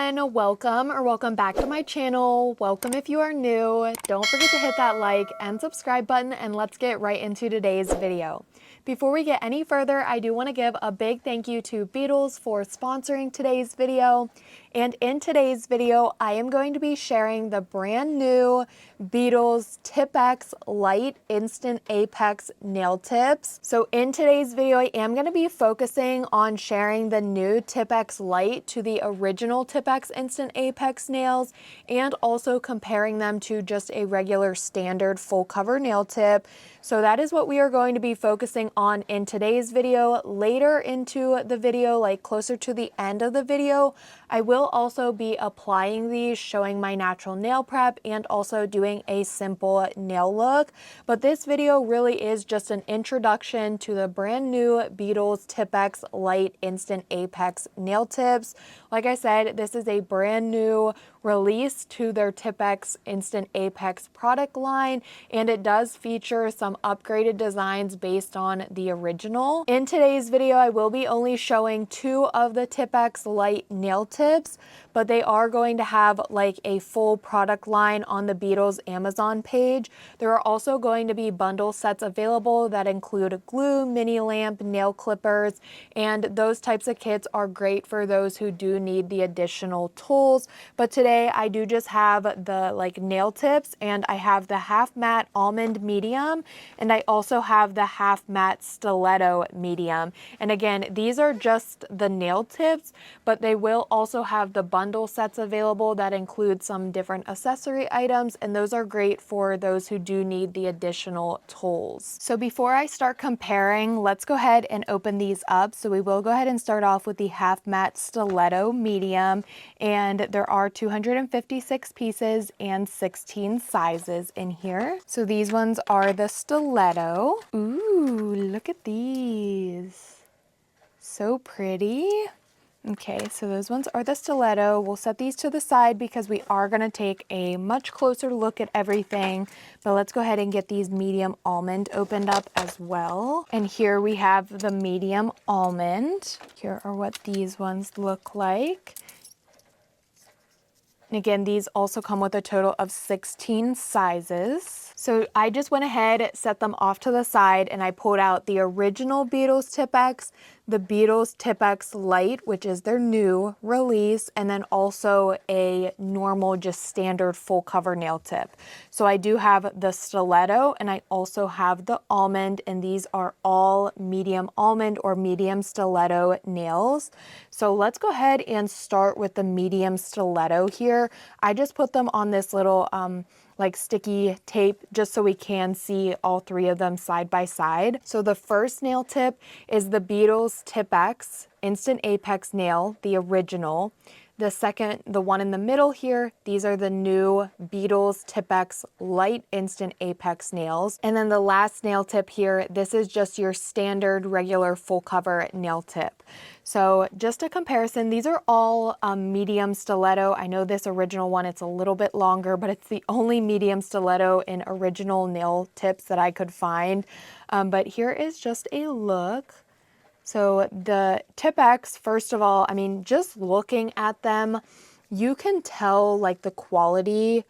everyone, welcome back to my channel. Welcome if you are new. Don't forget to hit that like and subscribe button, and let's get right into today's video. Before we get any further, I do want to give a big thank you to Beetles for sponsoring today's video. And in today's video, I am going to be sharing the brand new Beetles TIPEX Lite Instant Apex Nail Tips. So in today's video, I am going to be focusing on sharing the new Tipex Lite to the original Tipex Instant Apex nails, and also comparing them to just a regular standard full cover nail tip. So that is what we are going to be focusing on in today's video. Later into the video, like closer to the end of the video, I will also be applying these, showing my natural nail prep, and also doing a simple nail look. But this video really is just an introduction to the brand new Beetles TIPEX Lite Instant Apex Nail Tips. Like I said, this is a brand new release to their Tipex Instant Apex product line, and it does feature some upgraded designs based on the original. In today's video, I will be only showing 2 of the Tipex Lite nail tips, but they are going to have like a full product line on the Beetles Amazon page. There are also going to be bundle sets available that include glue, mini lamp, nail clippers, and those types of kits are great for those who do need the additional tools. But today I do just have the nail tips, and I have the half matte almond medium, and I also have the half matte stiletto medium. And again, these are just the nail tips, but they will also have the bundle sets available that include some different accessory items, and those are great for those who do need the additional tools. So before I start comparing, let's go ahead and open these up. So we will go ahead and start off with the half matte stiletto medium, and there are 256 pieces and 16 sizes in here. So these ones are the stiletto. Ooh, look at these. So pretty. Okay, so those ones are the stiletto. We'll set these to the side because we are going to take a much closer look at everything. But let's go ahead and get these medium almond opened up as well. And here we have the medium almond. Here are what these ones look like. And again, these also come with a total of 16 sizes. So I just went ahead, set them off to the side, and I pulled out the original Beetles TIPEX, the Beetles TIPEX Lite, which is their new release, and then also a normal, just standard full cover nail tip. So I do have the stiletto, and I also have the almond, and these are all medium almond or medium stiletto nails. So let's go ahead and start with the medium stiletto here. I just put them on this little like sticky tape just so we can see all 3 of them side by side. So the first nail tip is the Beetles TIPEX Instant Apex Nail, the original. The second, the one in the middle here, these are the new Beetles TIPEX Lite Instant Apex Nails. And then the last nail tip here, this is just your standard regular full cover nail tip. So just a comparison, these are all medium stiletto. I know this original one, it's a little bit longer, but it's the only medium stiletto in original nail tips that I could find. But here is just a look. So the TIPEX, first of all, I mean, just looking at them, you can tell like the quality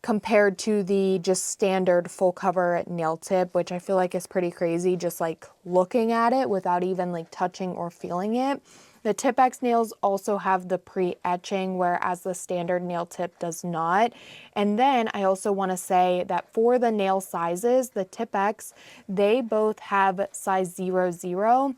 compared to the just standard full cover nail tip, which I feel like is pretty crazy just like looking at it without even like touching or feeling it. The TIPEX nails also have the pre-etching, whereas the standard nail tip does not. And then I also want to say that for the nail sizes, the TIPEX, they both have size 00.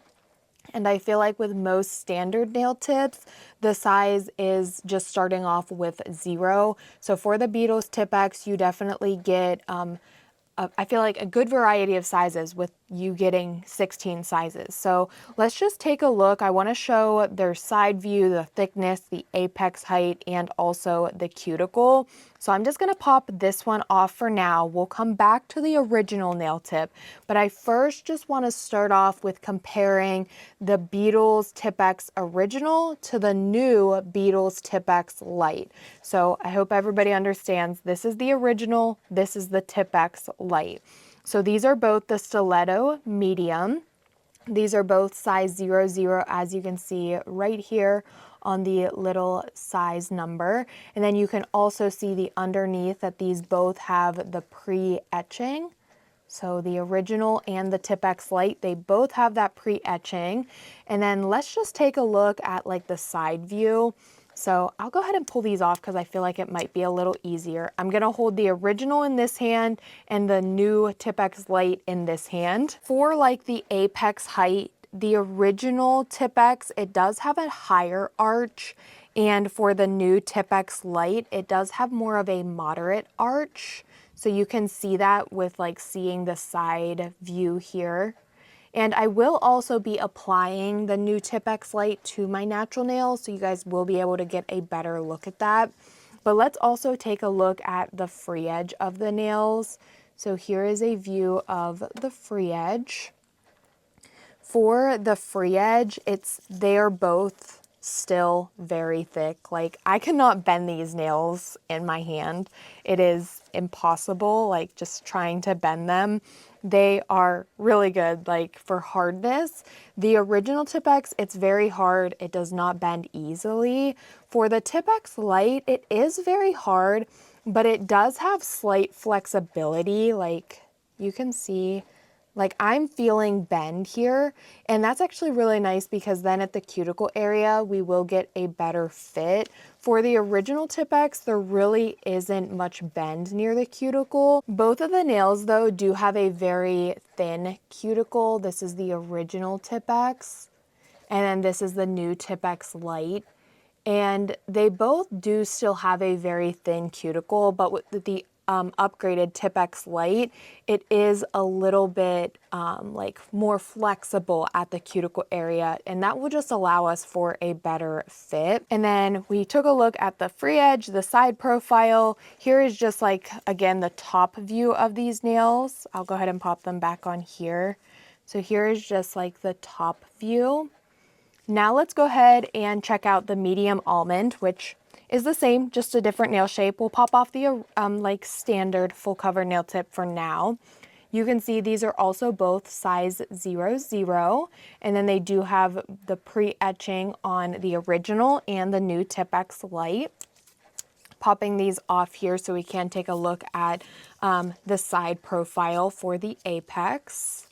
And I feel like with most standard nail tips, the size is just starting off with 0. So for the Beetles TIPEX, you definitely get, I feel like a good variety of sizes with you getting 16 sizes. So let's just take a look. I want to show their side view, the thickness, the apex height, and also the cuticle. So I'm just going to pop this one off for now. We'll come back to the original nail tip, but I first just want to start off with comparing the Beetles TIPEX original to the new Beetles TIPEX Lite. So I hope everybody understands this is the original, this is the TIPEX Lite. So these are both the stiletto medium. These are both size 00, as you can see right here on the little size number. And then you can also see the underneath that these both have the pre-etching. So the original and the Tipex Lite, they both have that pre-etching. And then let's just take a look at like the side view. So I'll go ahead and pull these off because I feel like it might be a little easier. I'm gonna hold the original in this hand and the new Tipex Lite in this hand. For like the apex height, the original Tipex, it does have a higher arch. And for the new Tipex Lite, it does have more of a moderate arch. So you can see that with like seeing the side view here. And I will also be applying the new Tipex Lite to my natural nails, so you guys will be able to get a better look at that. But let's also take a look at the free edge of the nails. So here is a view of the free edge. For the free edge, they are both still very thick. Like I cannot bend these nails in my hand. It is impossible, like just trying to bend them. They are really good, like for hardness. The original Tipex, it's very hard. It does not bend easily. For the Tipex Lite, it is very hard, but it does have slight flexibility. Like you can see, like I'm feeling bend here, and that's actually really nice because then at the cuticle area, we will get a better fit. For the original Tipex, there really isn't much bend near the cuticle. Both of the nails though do have a very thin cuticle. This is the original Tipex, and then this is the new Tipex Lite. And they both do still have a very thin cuticle, but with the upgraded Tipex Lite, it is a little bit like more flexible at the cuticle area, and that will just allow us for a better fit. And then we took a look at the free edge, the side profile. Here is just like, again, the top view of these nails. I'll go ahead and pop them back on here. So here is just like the top view. Now let's go ahead and check out the medium almond, which is the same, just a different nail shape. We'll pop off the like standard full cover nail tip for now. You can see these are also both size 00, and then they do have the pre-etching on the original and the new Tipex Lite. Popping these off here so we can take a look at the side profile for the Apex.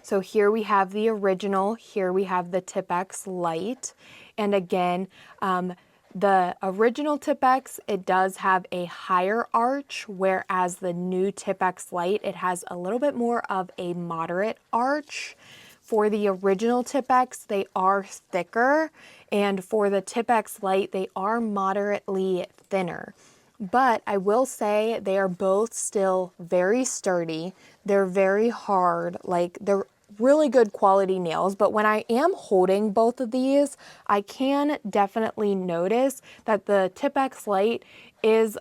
So here we have the original, here we have the Tipex Lite. And again, the original Tipex, it does have a higher arch, whereas the new Tipex Lite, it has a little bit more of a moderate arch. For the original Tipex, they are thicker, and for the Tipex Lite, they are moderately thinner. But I will say they are both still very sturdy. They're very hard, like they're really good quality nails. But when I am holding both of these, I can definitely notice that the Tipex Lite is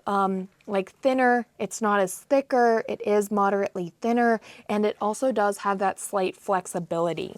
like thinner. It's not as thicker. It is moderately thinner, and it also does have that slight flexibility.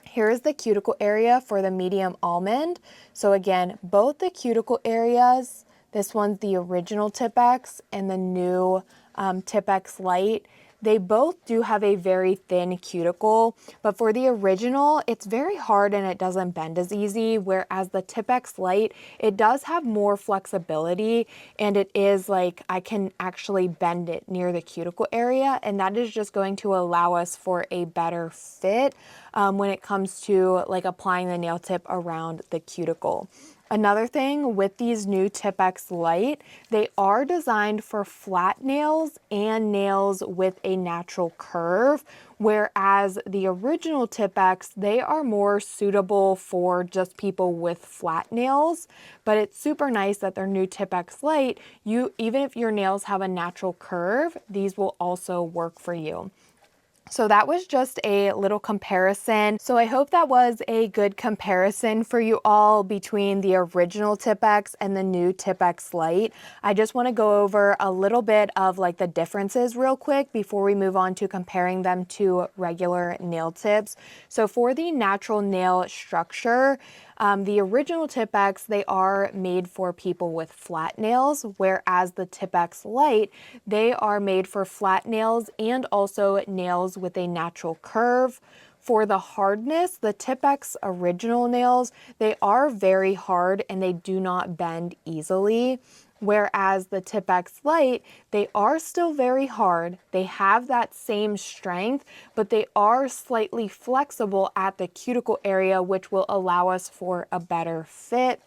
Here is the cuticle area for the medium almond. So again, both the cuticle areas, this one's the original Tipex and the new Tipex Lite. They both do have a very thin cuticle, but for the original, it's very hard and it doesn't bend as easy, whereas the Tipex Lite, it does have more flexibility, and it is like I can actually bend it near the cuticle area, and that is just going to allow us for a better fit when it comes to like applying the nail tip around the cuticle. Another thing with these new Tipex Lite, they are designed for flat nails and nails with a natural curve, whereas the original Tipex, they are more suitable for just people with flat nails. But it's super nice that their new Tipex Lite, even if your nails have a natural curve, these will also work for you. So that was just a little comparison. So I hope that was a good comparison for you all between the original Tipex and the new Tipex Lite. I just want to go over a little bit of like the differences real quick before we move on to comparing them to regular nail tips. So for the natural nail structure, The original Tipex, they are made for people with flat nails, whereas the Tipex Lite, they are made for flat nails and also nails with a natural curve. For the hardness, the Tipex original nails, they are very hard and they do not bend easily. Whereas the Tipex Lite, they are still very hard. They have that same strength, but they are slightly flexible at the cuticle area, which will allow us for a better fit.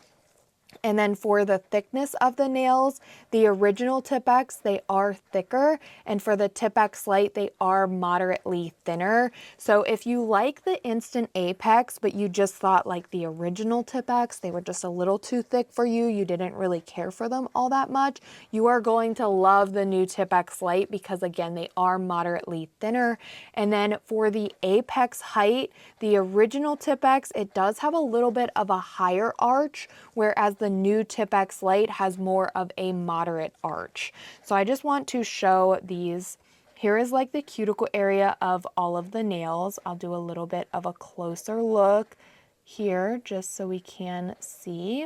And then for the thickness of the nails, the original Tipex, they are thicker, and for the Tipex Lite, they are moderately thinner. So if you like the Instant Apex, but you just thought like the original Tipex, they were just a little too thick for you, you didn't really care for them all that much, you are going to love the new Tipex Lite because again, they are moderately thinner. And then for the Apex height, the original Tipex, it does have a little bit of a higher arch, whereas the new Tipex Lite has more of a moderate arch. So I just want to show these. Here is like the cuticle area of all of the nails. I'll do a little bit of a closer look here just so we can see.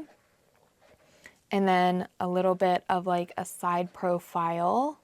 And then a little bit of like a side profile.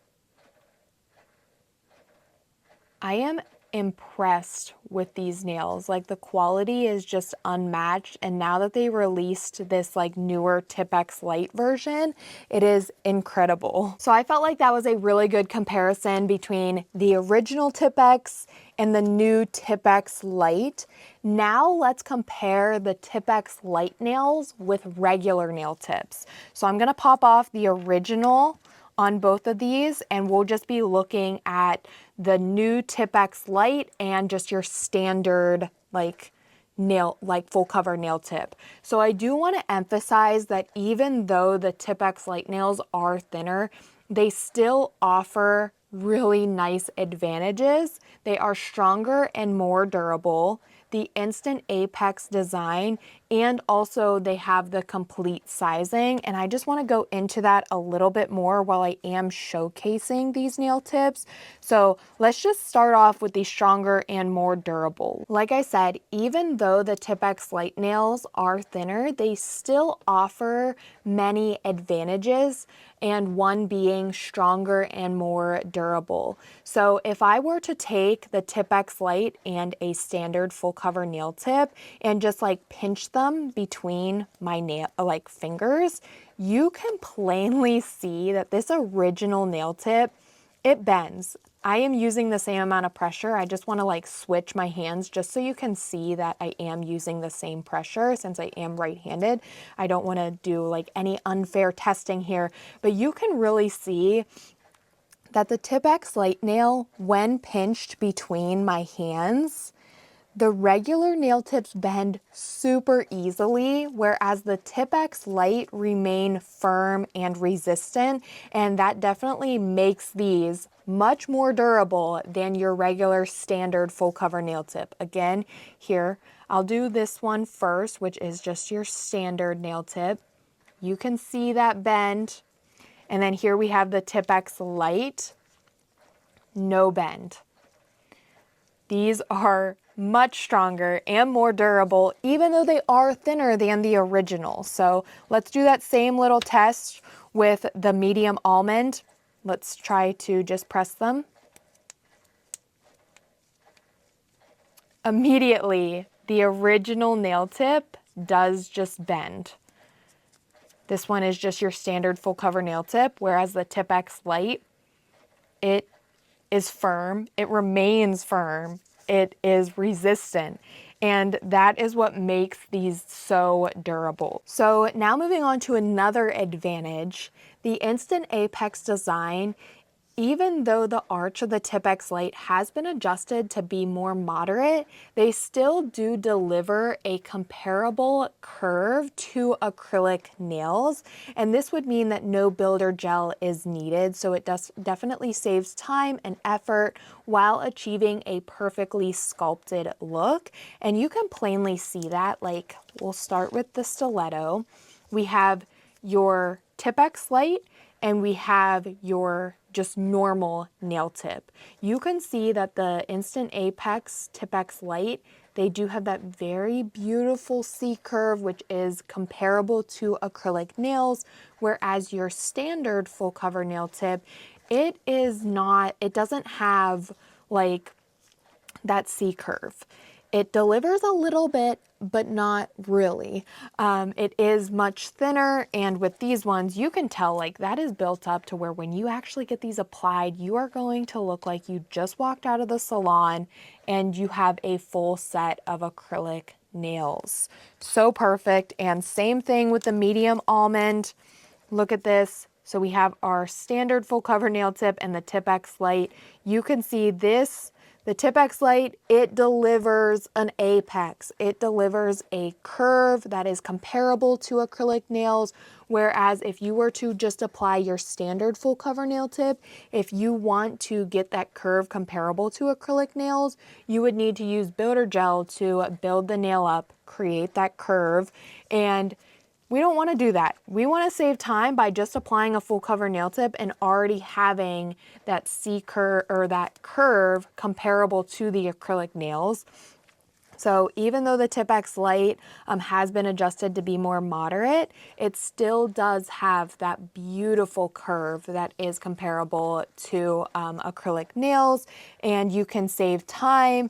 I am impressed with these nails. Like the quality is just unmatched, and now that they released this like newer Tipex Lite version, it is incredible. So I felt like that was a really good comparison between the original Tipex and the new Tipex Lite. Now let's compare the Tipex Lite nails with regular nail tips. So I'm gonna pop off the original on both of these, and we'll just be looking at the new Tipex Lite and just your standard like nail, like full cover nail tip. So I do want to emphasize that even though the Tipex Lite nails are thinner, they still offer really nice advantages. They are stronger and more durable. The Instant Apex design, and also they have the complete sizing, and I just want to go into that a little bit more while I am showcasing these nail tips. So let's just start off with the stronger and more durable. Like I said, even though the Tipex Lite nails are thinner, they still offer many advantages, and one being stronger and more durable. So if I were to take the Tipex Lite and a standard full cover nail tip and just like pinch them between my nail like fingers, you can plainly see that this original nail tip, it bends. I am using the same amount of pressure. I just want to like switch my hands just so you can see that I am using the same pressure since I am right-handed. I don't want to do like any unfair testing here, but you can really see that the Tipex Lite nail, when pinched between my hands, the regular nail tips bend super easily, whereas the Tipex Lite remain firm and resistant, and that definitely makes these much more durable than your regular standard full cover nail tip. Again, here, I'll do this one first, which is just your standard nail tip. You can see that bend. And then here we have the Tipex Lite, no bend. These are much stronger and more durable, even though they are thinner than the original. So let's do that same little test with the medium almond. Let's try to just press them. Immediately, the original nail tip does just bend. This one is just your standard full cover nail tip, whereas the Tipex Lite, it is firm, it remains firm, it is resistant, and that is what makes these so durable. So now moving on to another advantage, the Instant Apex design. Even though the arch of the Tipex Lite has been adjusted to be more moderate, they still do deliver a comparable curve to acrylic nails. And this would mean that no builder gel is needed. So it definitely saves time and effort while achieving a perfectly sculpted look. And you can plainly see that. Like, we'll start with the stiletto. We have your Tipex Lite, and we have your just normal nail tip. You can see that the Instant Apex Tipex Lite, they do have that very beautiful C curve, which is comparable to acrylic nails, whereas your standard full cover nail tip, it doesn't have like that C curve. It delivers a little bit, but not really. It is much thinner, and with these ones, you can tell like that is built up to where when you actually get these applied, you are going to look like you just walked out of the salon and you have a full set of acrylic nails. So perfect. And same thing with the medium almond. Look at this. So we have our standard full cover nail tip and the Tipex Lite. You can see this, the Tipex Lite, it delivers an apex. It delivers a curve that is comparable to acrylic nails, whereas if you were to just apply your standard full cover nail tip, if you want to get that curve comparable to acrylic nails, you would need to use builder gel to build the nail up, create that curve, and we don't want to do that. We want to save time by just applying a full cover nail tip and already having that C curve or that curve comparable to the acrylic nails. So even though the Tipex Lite has been adjusted to be more moderate, it still does have that beautiful curve that is comparable to acrylic nails, and you can save time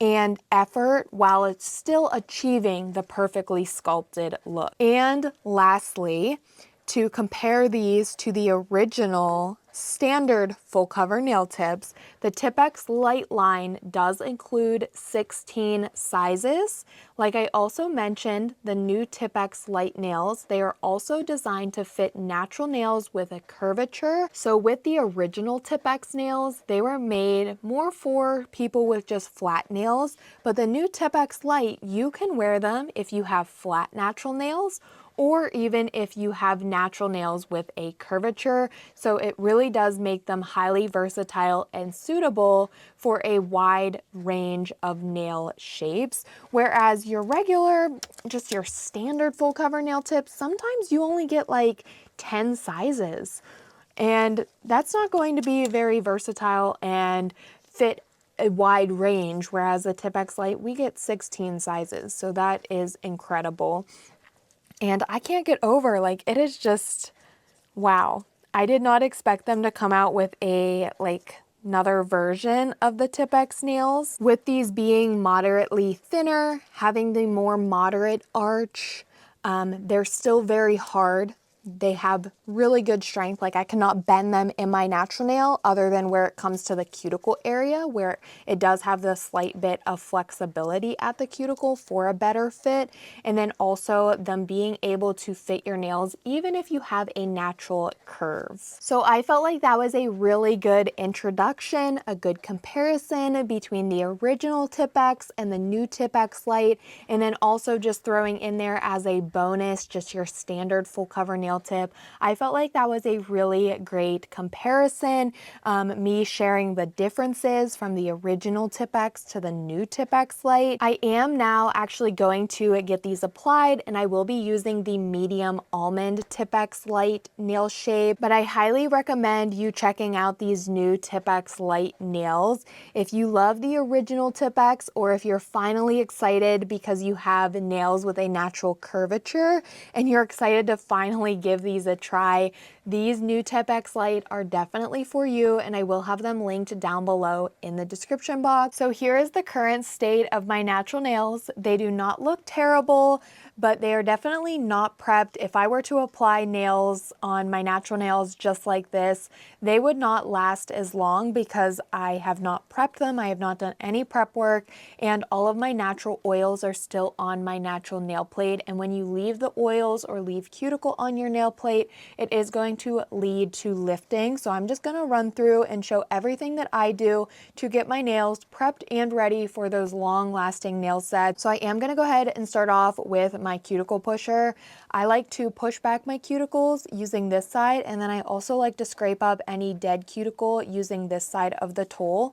and effort while it's still achieving the perfectly sculpted look. And lastly, to compare these to the original standard full cover nail tips, the Tipex Lite line does include 16 sizes. Like I also mentioned, the new Tipex Lite nails, they are also designed to fit natural nails with a curvature. So with the original Tipex nails, they were made more for people with just flat nails, but the new Tipex Lite, you can wear them if you have flat natural nails, or even if you have natural nails with a curvature. So it really does make them highly versatile and suitable for a wide range of nail shapes. Whereas your regular, just your standard full cover nail tips, sometimes you only get like 10 sizes. And that's not going to be very versatile and fit a wide range, whereas the Tipex Lite, we get 16 sizes. So that is incredible. And I can't get over, like, it is just, wow. I did not expect them to come out with another version of the Tipex nails. With these being moderately thinner, having the more moderate arch, they're still very hard. They have really good strength. Like I cannot bend them in my natural nail other than where it comes to the cuticle area, where it does have the slight bit of flexibility at the cuticle for a better fit. And then also them being able to fit your nails even if you have a natural curve. So I felt like that was a really good introduction, a good comparison between the original Tipex and the new Tipex Lite. And then also just throwing in there as a bonus, just your standard full cover nail tip. I felt like that was a really great comparison. Me sharing the differences from the original Tipex to the new Tipex Lite. I am now actually going to get these applied, and I will be using the medium almond Tipex Lite nail shape, but I highly recommend you checking out these new Tipex Lite nails. If you love the original Tipex, or if you're finally excited because you have nails with a natural curvature and you're excited to finally give these a try, these new Tipex Lite are definitely for you, and I will have them linked down below in the description box. So here is the current state of my natural nails. They do not look terrible, but they are definitely not prepped. If I were to apply nails on my natural nails just like this, they would not last as long because I have not prepped them. I have not done any prep work, and all of my natural oils are still on my natural nail plate. And when you leave the oils or leave cuticle on your nail plate, it is going to lead to lifting. So I'm just going to run through and show everything that I do to get my nails prepped and ready for those long lasting nail sets. So I am going to go ahead and start off with my cuticle pusher. I like to push back my cuticles using this side, and then I also like to scrape up any dead cuticle using this side of the tool.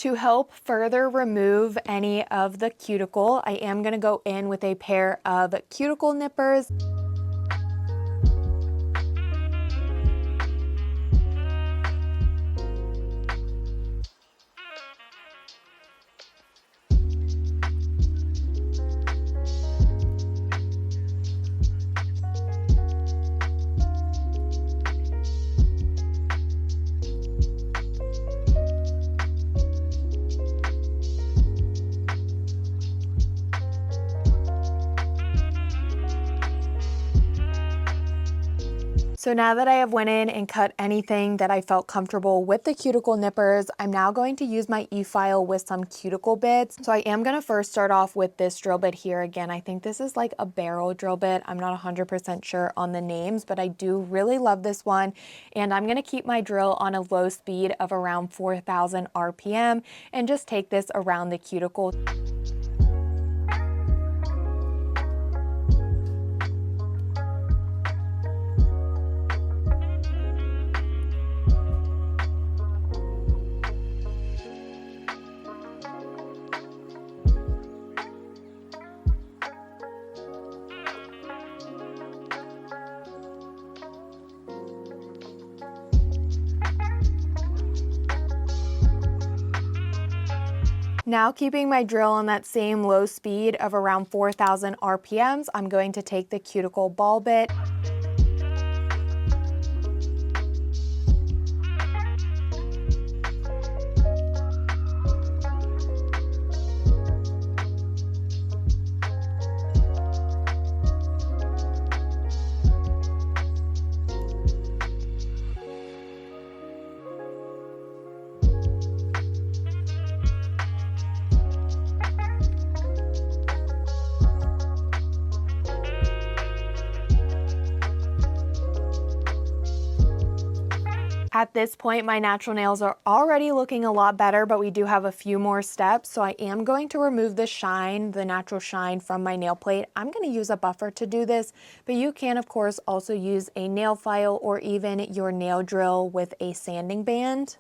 To help further remove any of the cuticle, I am going to go in with a pair of cuticle nippers. So now that I have went in and cut anything that I felt comfortable with the cuticle nippers, I'm now going to use my e-file with some cuticle bits. So I am going to first start off with this drill bit here. Again, I think this is like a barrel drill bit. I'm not 100% sure on the names, but I do really love this one. And I'm going to keep my drill on a low speed of around 4,000 RPM and just take this around the cuticle. Now, keeping my drill on that same low speed of around 4,000 RPMs, I'm going to take the cuticle ball bit. At this point, my natural nails are already looking a lot better, but we do have a few more steps. So I am going to remove the shine, the natural shine from my nail plate. I'm going to use a buffer to do this, but you can, of course, also use a nail file or even your nail drill with a sanding band.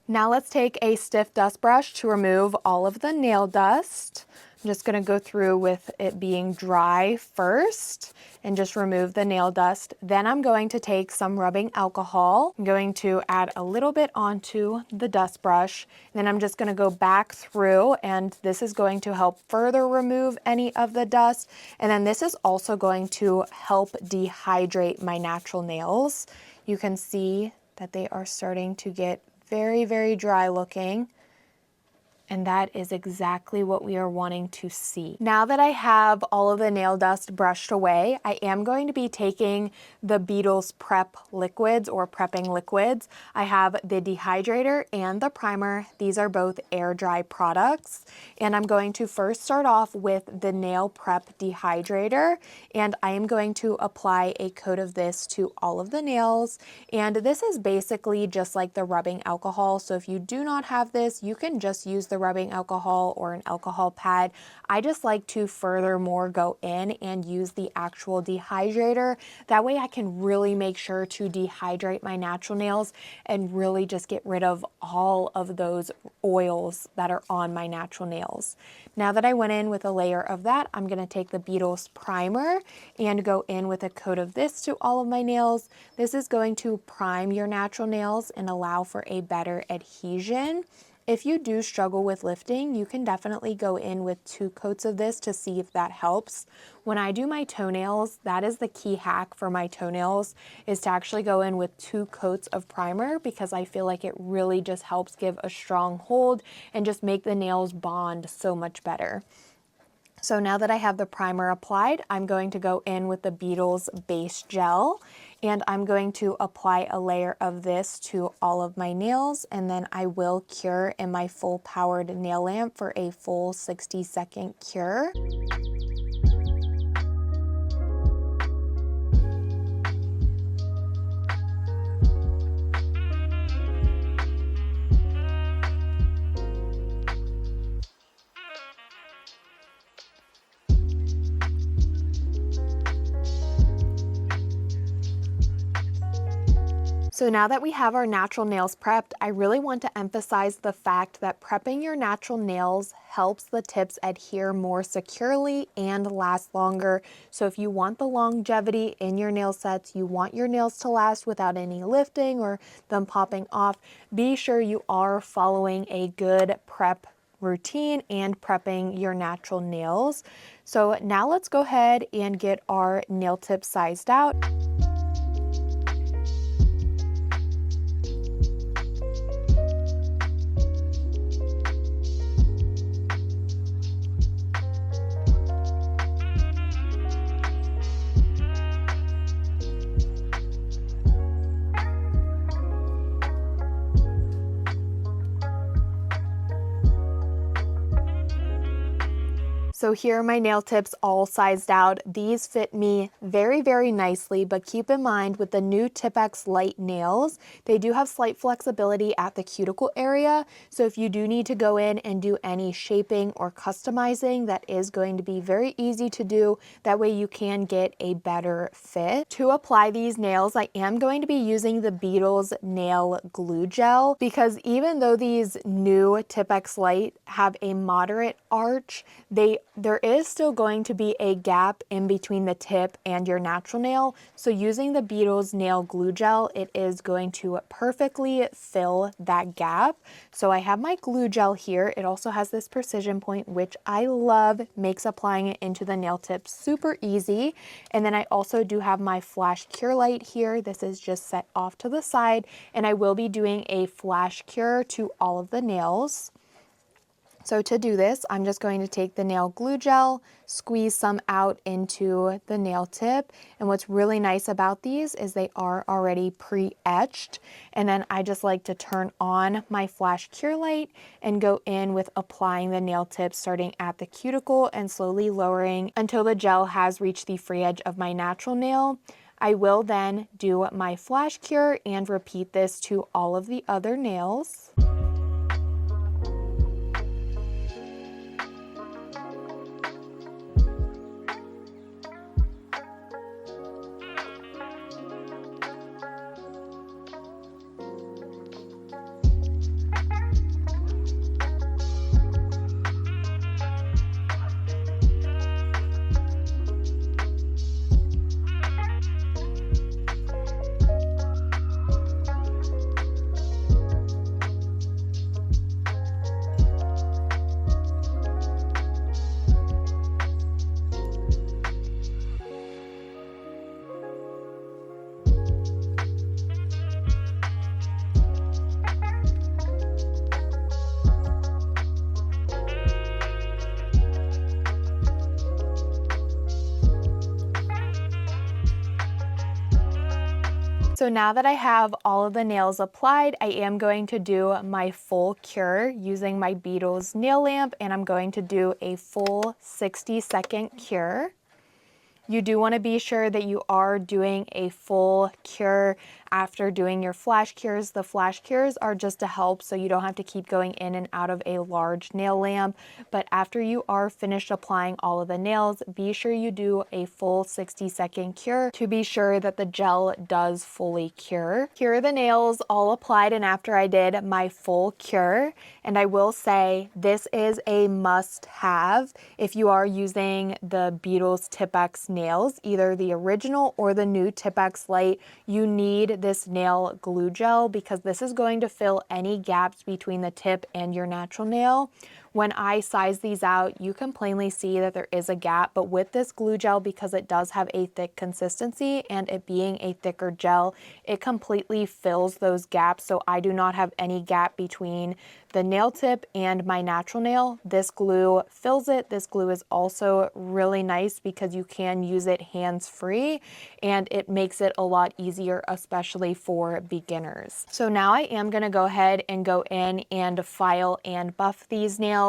Now let's take a stiff dust brush to remove all of the nail dust. I'm just going to go through with it being dry first and just remove the nail dust. Then I'm going to take some rubbing alcohol. I'm going to add a little bit onto the dust brush. And then I'm just going to go back through, and this is going to help further remove any of the dust. And then this is also going to help dehydrate my natural nails. You can see that they are starting to get very, very dry looking. And that is exactly what we are wanting to see. Now that I have all of the nail dust brushed away, I am going to be taking the Beetles Prep liquids or prepping liquids. I have the dehydrator and the primer. These are both air dry products. And I'm going to first start off with the nail prep dehydrator. And I am going to apply a coat of this to all of the nails. And this is basically just like the rubbing alcohol. So if you do not have this, you can just use the rubbing alcohol or an alcohol pad. I just like to furthermore go in and use the actual dehydrator. That way I can really make sure to dehydrate my natural nails and really just get rid of all of those oils that are on my natural nails. Now that I went in with a layer of that, I'm going to take the Beetles primer and go in with a coat of this to all of my nails. This is going to prime your natural nails and allow for a better adhesion. If you do struggle with lifting, you can definitely go in with 2 coats of this to see if that helps. When I do my toenails, that is the key hack for my toenails, is to actually go in with 2 coats of primer, because I feel like it really just helps give a strong hold and just make the nails bond so much better. So now that I have the primer applied, I'm going to go in with the Beetles base gel, and I'm going to apply a layer of this to all of my nails, and then I will cure in my full powered nail lamp for a full 60-second cure. So now that we have our natural nails prepped, I really want to emphasize the fact that prepping your natural nails helps the tips adhere more securely and last longer. So if you want the longevity in your nail sets, you want your nails to last without any lifting or them popping off, be sure you are following a good prep routine and prepping your natural nails. So now let's go ahead and get our nail tips sized out. So here are my nail tips all sized out. These fit me very, very nicely, but keep in mind with the new Tipex Lite nails, they do have slight flexibility at the cuticle area. So if you do need to go in and do any shaping or customizing, that is going to be very easy to do. That way you can get a better fit. To apply these nails, I am going to be using the Beetles nail glue gel, because even though these new Tipex Lite have a moderate arch, there is still going to be a gap in between the tip and your natural nail. So using the Beetles nail glue gel, it is going to perfectly fill that gap. So I have my glue gel here. It also has this precision point, which I love, makes applying it into the nail tip super easy. And then I also do have my flash cure light here. This is just set off to the side, and I will be doing a flash cure to all of the nails. So to do this, I'm just going to take the nail glue gel, squeeze some out into the nail tip. And what's really nice about these is they are already pre-etched. And then I just like to turn on my flash cure light and go in with applying the nail tip, starting at the cuticle and slowly lowering until the gel has reached the free edge of my natural nail. I will then do my flash cure and repeat this to all of the other nails. So now that I have all of the nails applied, I am going to do my full cure using my Beetles nail lamp, and I'm going to do a full 60-second cure. You do want to be sure that you are doing a full cure after doing your flash cures. The flash cures are just to help so you don't have to keep going in and out of a large nail lamp. But after you are finished applying all of the nails, be sure you do a full 60-second cure to be sure that the gel does fully cure. Here are the nails all applied and after I did my full cure. And I will say this is a must-have if you are using the Beetles Tipex nails, either the original or the new Tipex Lite. You need this nail glue gel because this is going to fill any gaps between the tip and your natural nail. When I size these out, you can plainly see that there is a gap, but with this glue gel, because it does have a thick consistency and it being a thicker gel, it completely fills those gaps. So I do not have any gap between the nail tip and my natural nail. This glue fills it. This glue is also really nice because you can use it hands-free and it makes it a lot easier, especially for beginners. So now I am going to go ahead and go in and file and buff these nails.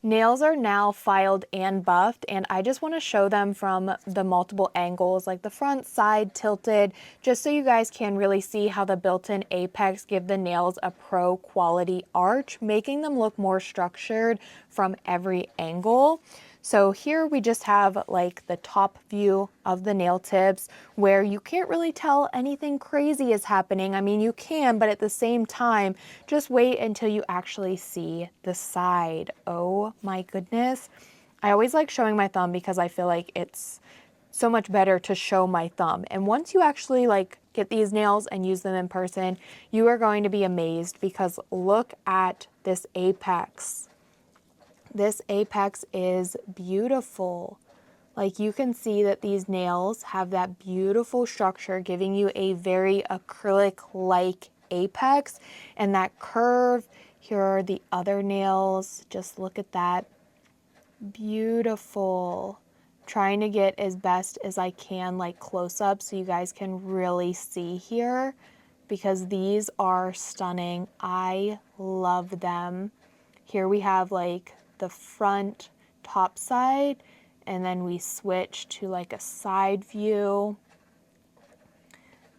Nails are now filed and buffed, and I just want to show them from the multiple angles, like the front, side, tilted, just so you guys can really see how the built-in apex give the nails a pro quality arch, making them look more structured from every angle. So here we just have like the top view of the nail tips where you can't really tell anything crazy is happening. I mean, you can, but at the same time, just wait until you actually see the side. Oh my goodness. I always like showing my thumb because I feel like it's so much better to show my thumb. And once you actually like get these nails and use them in person, you are going to be amazed because look at this apex. This apex is beautiful. Like you can see that these nails have that beautiful structure, giving you a very acrylic-like apex and that curve. Here are the other nails. Just look at that. Beautiful. Trying to get as best as I can like close up so you guys can really see here because these are stunning. I love them. Here we have like the front top side, and then we switch to like a side view.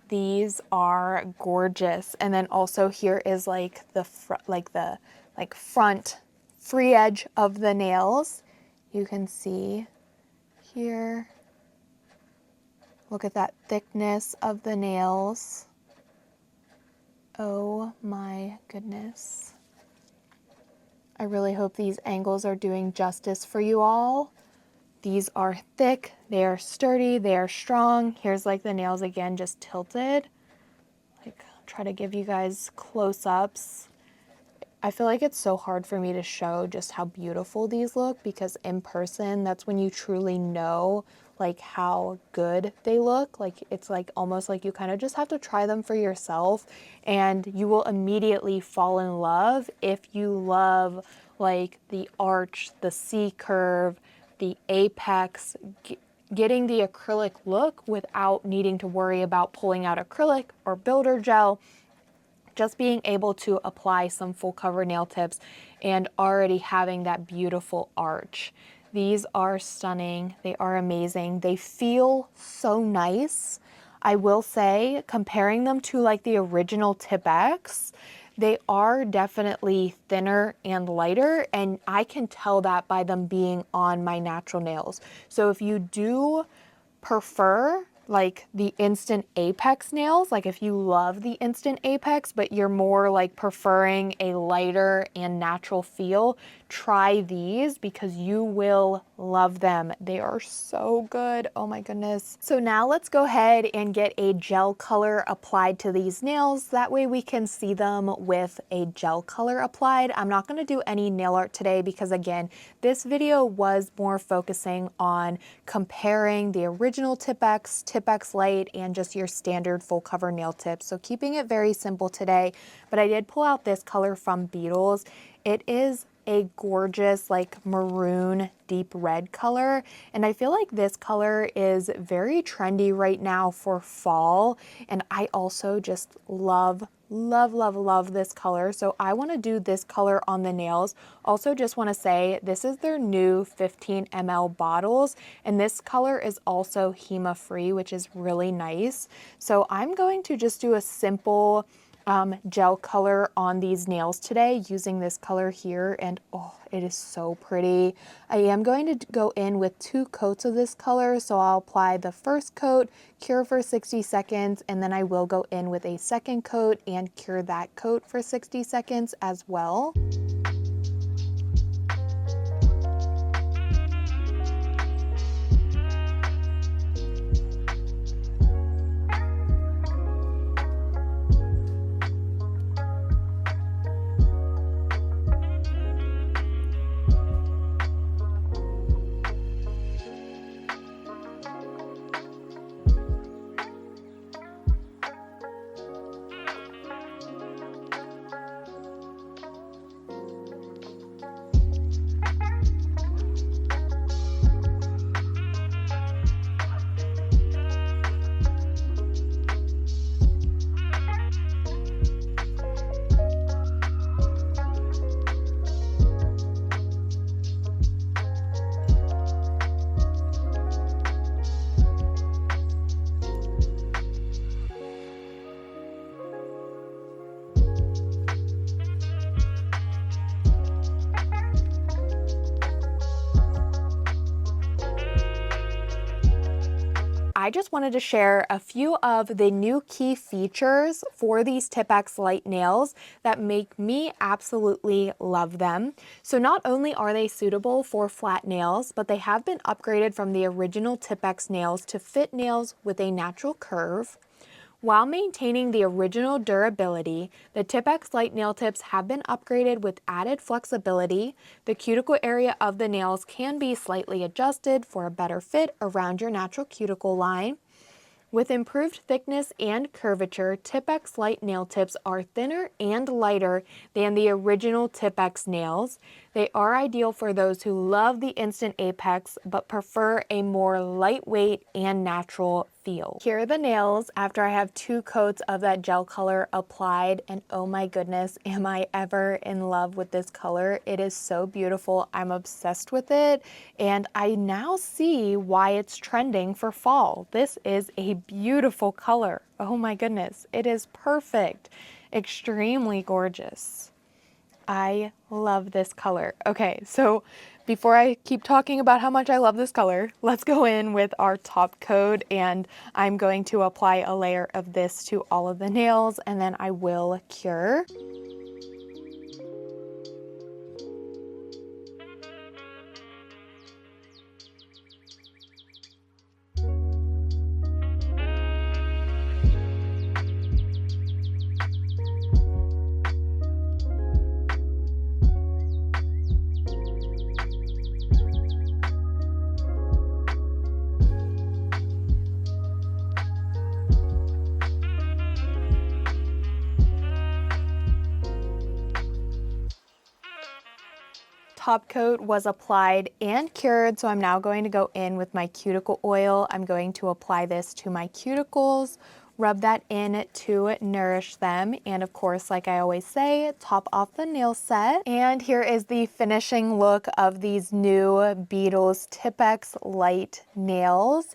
These are gorgeous. And then also here is like the front free edge of the nails. You can see here. Look at that thickness of the nails. Oh my goodness. I really hope these angles are doing justice for you all. These are thick, they are sturdy, they are strong. Here's like the nails again, just tilted. Like, try to give you guys close-ups. I feel like it's so hard for me to show just how beautiful these look because in person, that's when you truly know like how good they look. Like it's like almost like you kind of just have to try them for yourself and you will immediately fall in love if you love like the arch, the C curve, the apex, getting the acrylic look without needing to worry about pulling out acrylic or builder gel. Just being able to apply some full cover nail tips and already having that beautiful arch. These are stunning. They are amazing. They feel so nice. I will say, comparing them to like the original Tipex, they are definitely thinner and lighter, and I can tell that by them being on my natural nails. So if you do prefer like the Instant Apex nails, like if you love the Instant Apex, but you're more like preferring a lighter and natural feel, try these because you will love them. They are so good. Oh my goodness. So now let's go ahead and get a gel color applied to these nails. That way we can see them with a gel color applied. I'm not going to do any nail art today because again, this video was more focusing on comparing the original Tipex, Tipex Lite, and just your standard full cover nail tips. So keeping it very simple today, but I did pull out this color from Beetles. It is a gorgeous like maroon deep red color, and I feel like this color is very trendy right now for fall, and I also just love this color. So I want to do this color on the nails. Also just want to say this is their new 15 ml bottles, and this color is also HEMA free, which is really nice. So I'm going to just do a simple gel color on these nails today using this color here, and oh, it is so pretty. I am going to go in with 2 coats of this color, so I'll apply the first coat, cure for 60 seconds, and then I will go in with a second coat and cure that coat for 60 seconds as well. I just wanted to share a few of the new key features for these Tipex Lite nails that make me absolutely love them. So not only are they suitable for flat nails, but they have been upgraded from the original Tipex nails to fit nails with a natural curve. While maintaining the original durability, the Tipex Lite nail tips have been upgraded with added flexibility. The cuticle area of the nails can be slightly adjusted for a better fit around your natural cuticle line. With improved thickness and curvature, Tipex Lite nail tips are thinner and lighter than the original Tipex nails. They are ideal for those who love the Instant Apex but prefer a more lightweight and natural feel. Here are the nails after I have 2 coats of that gel color applied, and oh my goodness, am I ever in love with this color. It is so beautiful. I'm obsessed with it, and I now see why it's trending for fall. This is a beautiful color. Oh my goodness, it is perfect. Extremely gorgeous. I love this color. Okay, so before I keep talking about how much I love this color, let's go in with our top coat, and I'm going to apply a layer of this to all of the nails, and then I will cure. Top coat was applied and cured, so I'm now going to go in with my cuticle oil. I'm going to apply this to my cuticles, rub that in to nourish them, and of course, like I always say, top off the nail set. And here is the finishing look of these new Beetles Tipex Lite nails.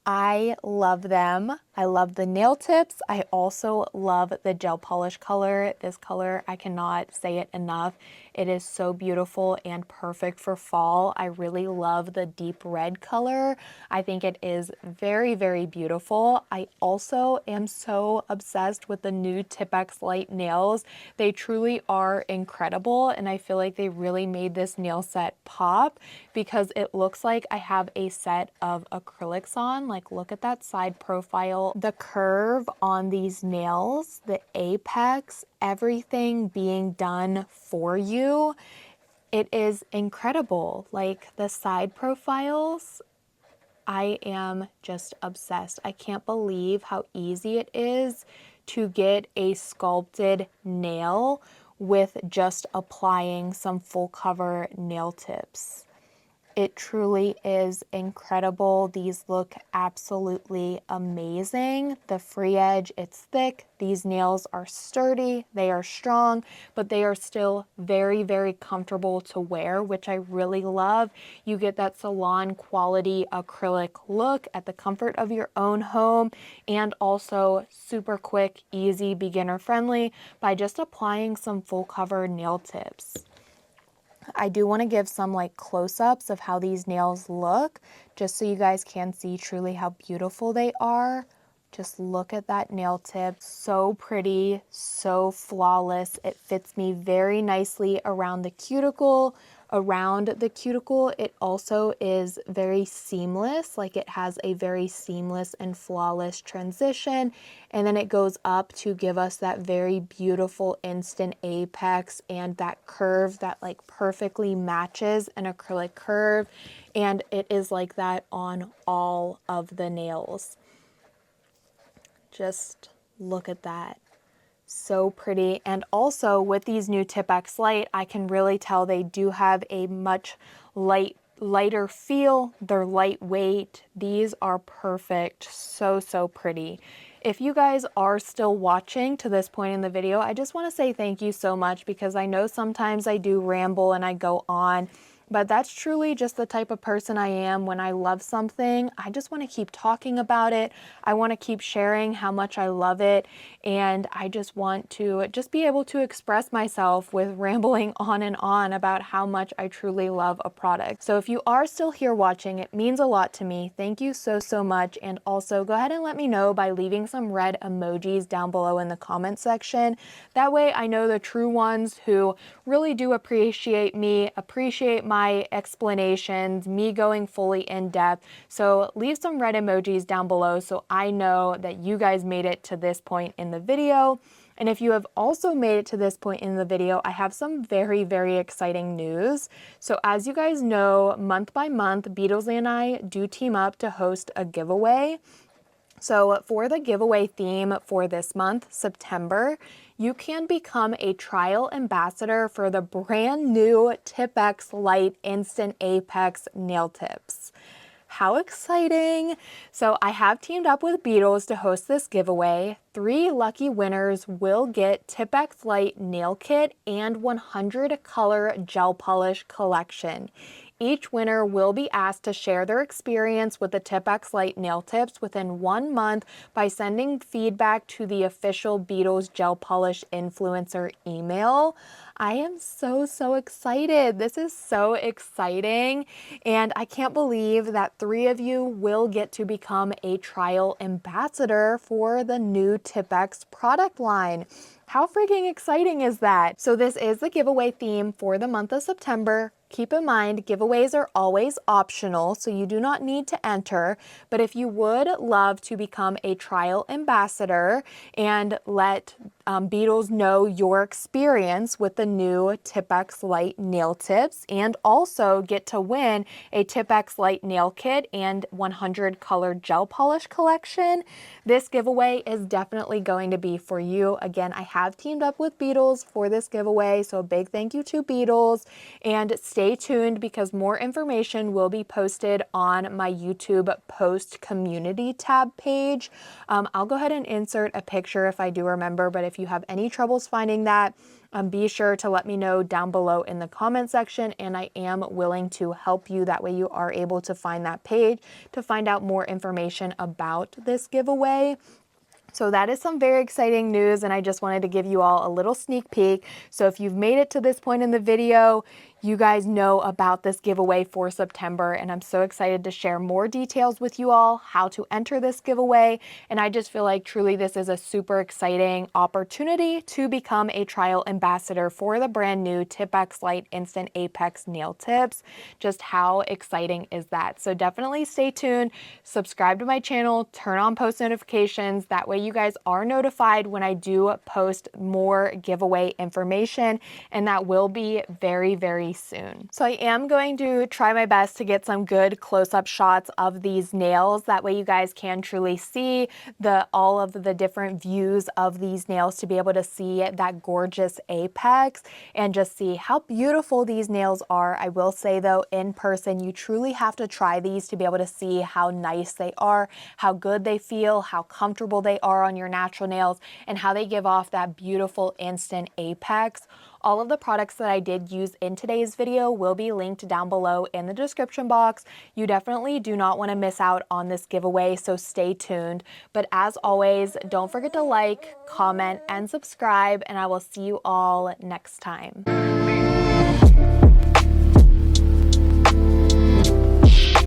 I love them. I love the nail tips. I also love the gel polish color. This color, I cannot say it enough. It is so beautiful and perfect for fall. I really love the deep red color. I think it is very, very beautiful. I also am so obsessed with the new Tipex Lite nails. They truly are incredible, and I feel like they really made this nail set pop because it looks like I have a set of acrylics on. Like, look at that side profile, the curve on these nails, the apex, everything being done for you. It is incredible. Like, the side profiles, I am just obsessed. I can't believe how easy it is to get a sculpted nail with just applying some full cover nail tips. It truly is incredible. These look absolutely amazing. The free edge, it's thick. These nails are sturdy, they are strong, but they are still very, very comfortable to wear, which I really love. You get that salon quality acrylic look at the comfort of your own home, and also super quick, easy, beginner friendly by just applying some full cover nail tips. I do want to give some like close-ups of how these nails look, just so you guys can see truly how beautiful they are. Just look at that nail tip. So pretty, so flawless. It fits me very nicely around the cuticle. Around the cuticle, it also is very seamless. Like, it has a very seamless and flawless transition. And then it goes up to give us that very beautiful instant apex and that curve that like perfectly matches an acrylic curve. And it is like that on all of the nails. Just look at that. So pretty. And also with these new Tipex Lite, I can really tell they do have a much lighter feel. They're lightweight. These are perfect. So, so pretty. If you guys are still watching to this point in the video, I just want to say thank you so much, because I know sometimes I do ramble and I go on but that's truly just the type of person I am. When I love something, I just want to keep talking about it. I want to keep sharing how much I love it, and I just want to just be able to express myself with rambling on and on about how much I truly love a product. So if you are still here watching, it means a lot to me. Thank you so much. And also go ahead and let me know by leaving some red emojis down below in the comment section. That way I know the true ones who really do appreciate me, appreciate my explanations, me going fully in depth. So leave some red emojis down below so I know that you guys made it to this point in the video. And if you have also made it to this point in the video, I have some very exciting news. So as you guys know, month by month, Beetles and I do team up to host a giveaway. So for the giveaway theme for this month, September, you can become a trial ambassador for the brand new Tipex Lite Instant Apex Nail Tips. How exciting! So I have teamed up with Beetles to host this giveaway. 3 lucky winners will get Tipex Lite Nail Kit and 100 color gel polish collection. Each winner will be asked to share their experience with the Tipex Lite nail tips within 1 month by sending feedback to the official Beetles Gel Polish Influencer email. I am so excited. This is so exciting, and I can't believe that 3 of you will get to become a trial ambassador for the new Tipex product line. How freaking exciting is that? So this is the giveaway theme for the month of September. Keep in mind, giveaways are always optional, so you do not need to enter. But if you would love to become a trial ambassador and let Beetles know your experience with the new Tipex Lite nail tips, and also get to win a Tipex Lite nail kit and 100 color gel polish collection, this giveaway is definitely going to be for you. Again, I have teamed up with Beetles for this giveaway, so a big thank you to Beetles, and stay tuned because more information will be posted on my YouTube post community tab page. I'll go ahead and insert a picture if I do remember, but if you have any troubles finding that, be sure to let me know down below in the comment section, and I am willing to help you. That way you are able to find that page to find out more information about this giveaway. So that is some very exciting news, and I just wanted to give you all a little sneak peek. So if you've made it to this point in the video, you guys know about this giveaway for September, and I'm so excited to share more details with you all, how to enter this giveaway, and I just feel like truly this is a super exciting opportunity to become a trial ambassador for the brand new Tipex Lite Instant Apex Nail Tips. Just how exciting is that? So definitely stay tuned, subscribe to my channel, turn on post notifications, that way you guys are notified when I do post more giveaway information, and that will be very soon. So I am going to try my best to get some good close-up shots of these nails. That way you guys can truly see all of the different views of these nails, to be able to see that gorgeous apex and just see how beautiful these nails are. I will say though, in person, you truly have to try these to be able to see how nice they are, how good they feel, how comfortable they are on your natural nails, and how they give off that beautiful instant apex. All of the products that I did use in today's video will be linked down below in the description box. You definitely do not want to miss out on this giveaway, so stay tuned. But as always, don't forget to like, comment, and subscribe, and I will see you all next time.